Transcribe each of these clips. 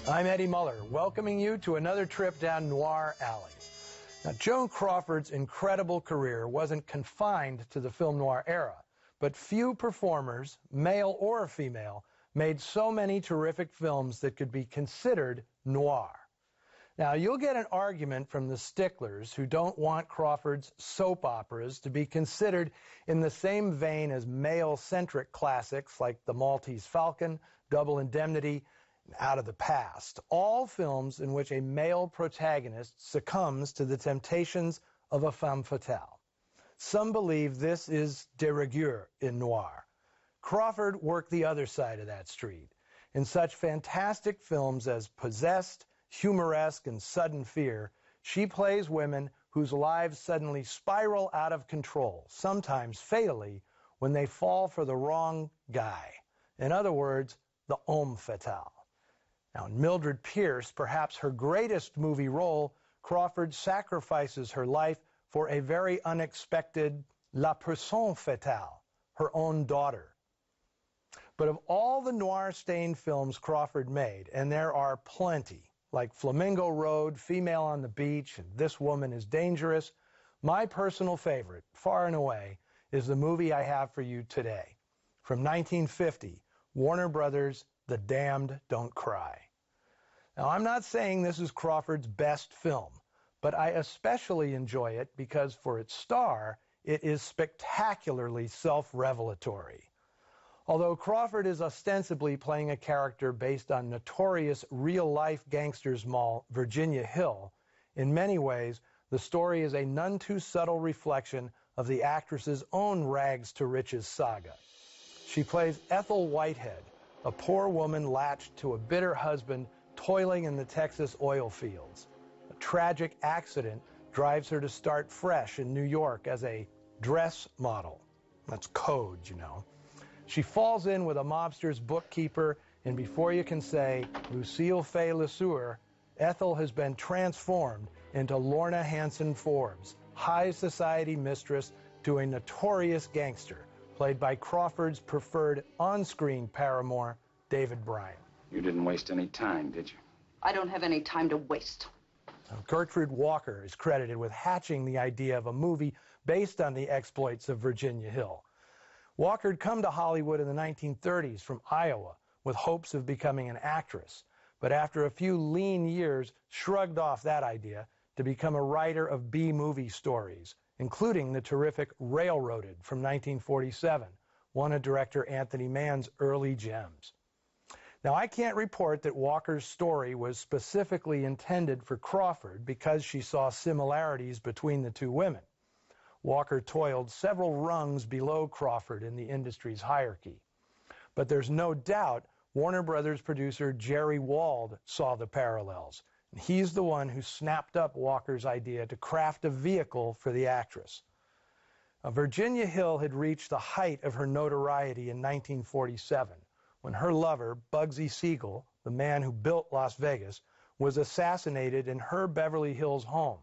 I'm Eddie Muller, welcoming you to another trip down Noir Alley. Now, Joan Crawford's incredible career wasn't confined to the film noir era, but few performers, male or female, made so many terrific films that could be considered noir. Now, you'll get an argument from the sticklers who don't want Crawford's soap operas to be considered in the same vein as male-centric classics like The Maltese Falcon, Double Indemnity, and Out of the Past, all films in which a male protagonist succumbs to the temptations of a femme fatale. Some believe this is de rigueur in noir. Crawford worked the other side of that street. In such fantastic films as Possessed, Humoresque, and Sudden Fear, she plays women whose lives suddenly spiral out of control, sometimes fatally, when they fall for the wrong guy. In other words, the homme fatale. Now, in Mildred Pierce, perhaps her greatest movie role, Crawford sacrifices her life for a very unexpected la personne fatale, her own daughter. But of all the noir-stained films Crawford made, and there are plenty, like Flamingo Road, Female on the Beach, and This Woman is Dangerous, my personal favorite, far and away, is the movie I have for you today. From 1950, Warner Brothers' The Damned Don't Cry. Now, I'm not saying this is Crawford's best film, but I especially enjoy it because for its star, it is spectacularly self-revelatory. Although Crawford is ostensibly playing a character based on notorious real-life gangsters moll Virginia Hill, in many ways, the story is a none too subtle reflection of the actress's own rags-to-riches saga. She plays Ethel Whitehead, a poor woman latched to a bitter husband toiling in the Texas oil fields. A tragic accident drives her to start fresh in New York as a dress model. That's code, you know. She falls in with a mobster's bookkeeper, and before you can say Lucille Fay LeSueur, Ethel has been transformed into Lorna Hanson Forbes, high society mistress to a notorious gangster, played by Crawford's preferred on-screen paramour, David Bryan. You didn't waste any time, did you? I don't have any time to waste. Gertrude Walker is credited with hatching the idea of a movie based on the exploits of Virginia Hill. Walker had come to Hollywood in the 1930s from Iowa with hopes of becoming an actress, but after a few lean years shrugged off that idea to become a writer of B-movie stories, including the terrific Railroaded from 1947, one of director Anthony Mann's early gems. Now, I can't report that Walker's story was specifically intended for Crawford because she saw similarities between the two women. Walker toiled several rungs below Crawford in the industry's hierarchy. But there's no doubt Warner Brothers producer Jerry Wald saw the parallels. And he's the one who snapped up Walker's idea to craft a vehicle for the actress. Virginia Hill had reached the height of her notoriety in 1947, when her lover, Bugsy Siegel, the man who built Las Vegas, was assassinated in her Beverly Hills home.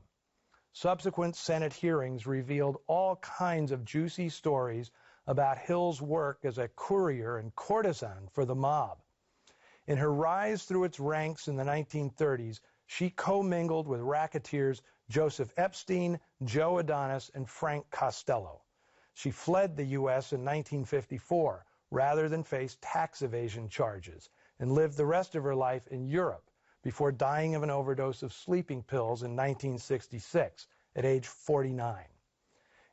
Subsequent Senate hearings revealed all kinds of juicy stories about Hill's work as a courier and courtesan for the mob. In her rise through its ranks in the 1930s, she commingled with racketeers Joseph Epstein, Joe Adonis, and Frank Costello. She fled the U.S. in 1954 rather than face tax evasion charges and lived the rest of her life in Europe before dying of an overdose of sleeping pills in 1966 at age 49.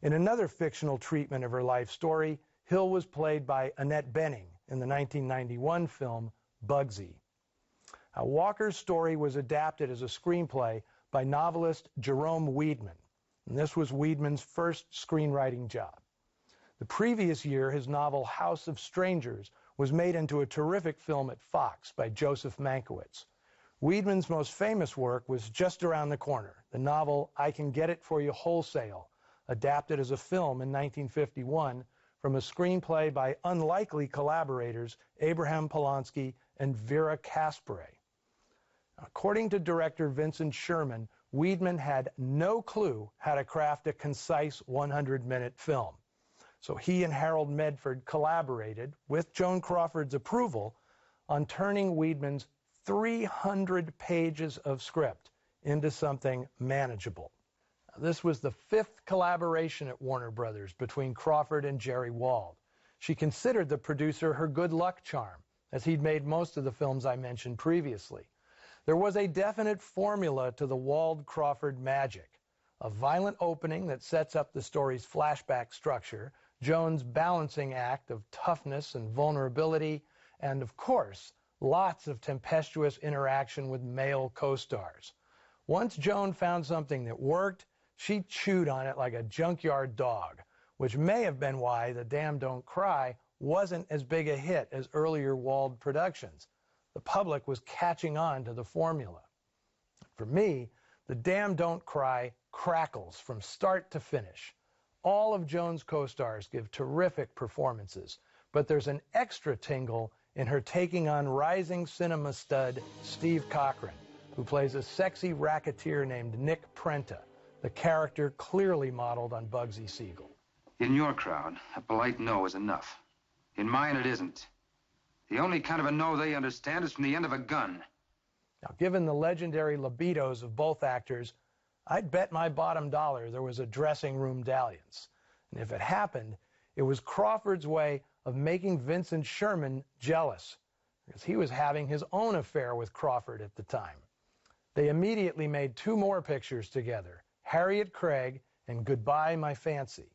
In another fictional treatment of her life story, Hill was played by Annette Bening in the 1991 film Bugsy. Walker's story was adapted as a screenplay by novelist Jerome Weidman, and this was Weidman's first screenwriting job. The previous year, his novel House of Strangers was made into a terrific film at Fox by Joseph Mankiewicz. Weidman's most famous work was just around the corner, the novel I Can Get It For You Wholesale, adapted as a film in 1951 from a screenplay by unlikely collaborators Abraham Polanski and Vera Caspary. According to director Vincent Sherman, Weidman had no clue how to craft a concise 100-minute film. So he and Harold Medford collaborated, with Joan Crawford's approval, on turning Weidman's 300 pages of script into something manageable. This was the 5th collaboration at Warner Brothers between Crawford and Jerry Wald. She considered the producer her good luck charm, as he'd made most of the films I mentioned previously. There was a definite formula to the Wald-Crawford magic: a violent opening that sets up the story's flashback structure, Joan's balancing act of toughness and vulnerability, and, of course, lots of tempestuous interaction with male co-stars. Once Joan found something that worked, she chewed on it like a junkyard dog, which may have been why The Damned Don't Cry wasn't as big a hit as earlier Wald productions. The public was catching on to the formula. For me, The Damned Don't Cry crackles from start to finish. All of Joan's co-stars give terrific performances, but there's an extra tingle in her taking on rising cinema stud Steve Cochran, who plays a sexy racketeer named Nick Prenta, the character clearly modeled on Bugsy Siegel. In your crowd, a polite no is enough. In mine, it isn't. The only kind of a no they understand is from the end of a gun. Now, given the legendary libidos of both actors, I'd bet my bottom dollar there was a dressing room dalliance. And if it happened, it was Crawford's way of making Vincent Sherman jealous, because he was having his own affair with Crawford at the time. They immediately made 2 more pictures together, Harriet Craig and Goodbye, My Fancy.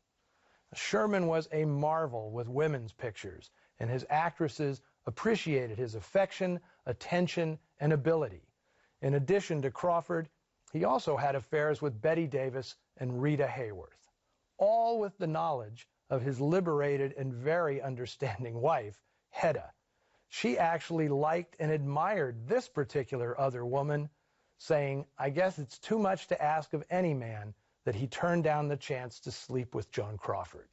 Sherman was a marvel with women's pictures, and his actresses appreciated his affection, attention, and ability. In addition to Crawford, he also had affairs with Bette Davis and Rita Hayworth, all with the knowledge of his liberated and very understanding wife, Hedda. She actually liked and admired this particular other woman, saying, "I guess it's too much to ask of any man that he turned down the chance to sleep with Joan Crawford."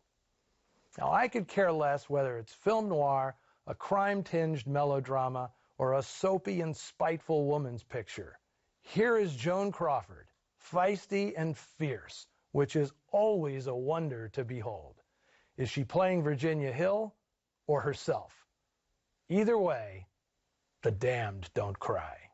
Now, I could care less whether it's film noir, a crime-tinged melodrama, or a soapy and spiteful woman's picture. Here is Joan Crawford, feisty and fierce, which is always a wonder to behold. Is she playing Virginia Hill or herself? Either way, The Damned Don't Cry.